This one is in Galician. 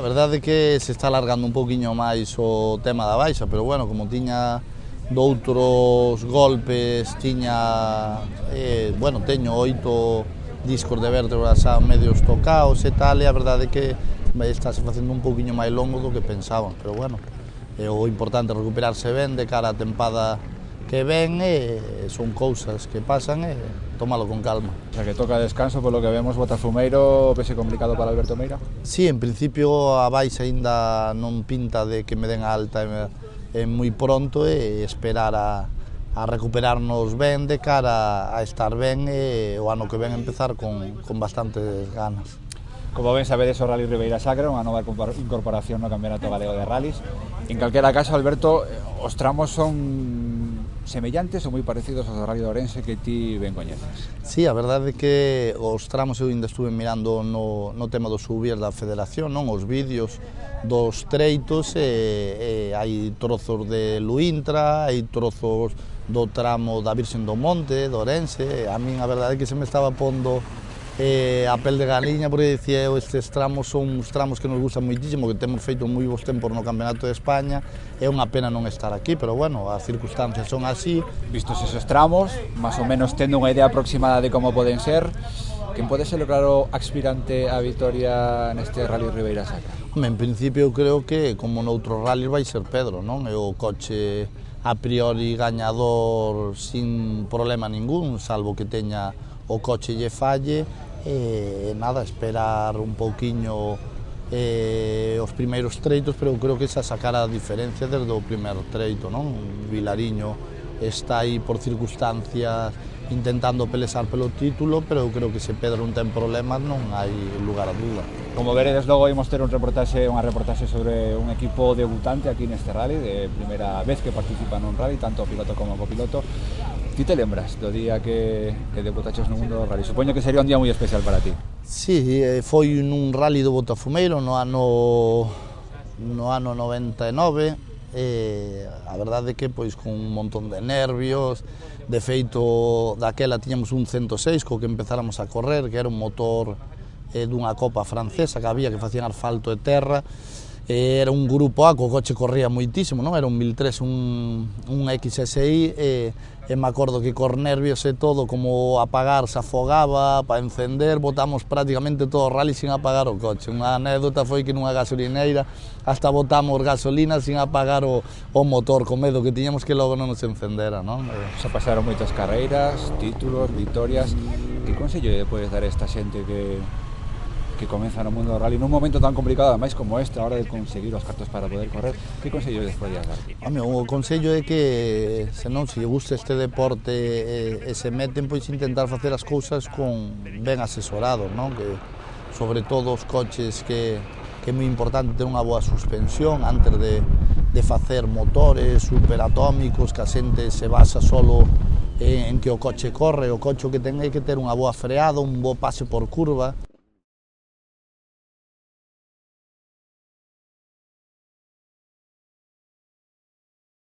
A verdade é que se está alargando un pouquiño máis o tema da baixa, pero bueno, como tiña doutros golpes, teño 8 discos de vértebras a medios tocaos e tal, e a verdade é que estáse facendo un pouquiño máis longo do que pensaban, pero bueno, o importante é recuperarse ben de cara á tempada que ven, son cousas que pasan e tómalo con calma. O sea que toca descanso, polo que vemos, Botafumeiro, pese complicado para Alberto Meira? Sí, en principio a baixa aínda non pinta de que me den a alta moi pronto e esperar a recuperarnos ben de cara a estar ben e o ano que ven empezar con bastantes ganas. Como ben sabedes, o Rally Ribeira Sacra, unha nova incorporación no Campeonato Galego de Rallys. En calquera caso, Alberto, os tramos son semellantes ou moi parecidos aos do Rally de Ourense que ti ben coñeces? Sí, a verdade é que os tramos eu ainda estuve mirando no tema dos subías da Federación, non? Os vídeos dos treitos e hai trozos de Luintra, hai trozos do tramo da Virxen do Monte, de Ourense. A min a verdade é que se me estaba pondo a pel de galiña, porque dicía eu, estes tramos son uns tramos que nos gustan moitísimo, que temos feito moi bons tempos no Campeonato de España. É unha pena non estar aquí, pero bueno, as circunstancias son así. Vistos esos tramos, máis ou menos tendo unha idea aproximada de como poden ser, quen pode ser o claro aspirante á vitoria neste Rally Ribeira Sacra? En principio eu creo que, como noutros rallies, vai ser Pedro, non? É o coche a priori gañador sin problema ningún, salvo que teña o coche lle falle, e nada, esperar un pouquiño os primeiros treitos, pero eu creo que esa sacará a diferencia desde o primeiro treito, non? Vilariño está aí por circunstancias intentando pelexar pelo título, pero eu creo que se Pedro non ten problemas non hai lugar a dúda. Como veredes, logo imos ter unha reportaxe sobre un equipo debutante aquí neste rally, de primeira vez que participa nun rally, tanto piloto como copiloto. Ti te lembras do día que debutaches no mundo do rally? Supoño que sería un día moi especial para ti. Sí, foi nun rally do Botafumeiro no ano 99, a verdade é que pois con un montón de nervios. De feito, daquela tiñamos un 106 co que empezáramos a correr, que era un motor dunha copa francesa que había, que facían asfalto e terra. Era un grupo A, co coche corría moitísimo, non? Era un 1003, un XSI, e me acordo que cor nervios e todo, como apagar, se afogaba, para encender, botamos prácticamente todo o rally sin apagar o coche. Unha anécdota foi que nunha gasolineira hasta botamos gasolina sin apagar o motor, con medo que tiñamos que logo non nos encendera, non? Se pasaron moitas carreiras, títulos, victorias. Que consello lle podes dar a esta xente que comeza no mundo do rally nun momento tan complicado, ademais como este, a hora de conseguir os cartos para poder correr? Que consello les podías dar? O consello é que, se non, se lle gusta este deporte e se meten, pois intentar facer as cousas ben asesorados, non? Que, sobre todo os coches, que é moi importante ter unha boa suspensión antes de facer motores superatómicos, que a xente se basa solo en que o coche corre. O coche que ten é que ter unha boa freada, un bo pase por curva.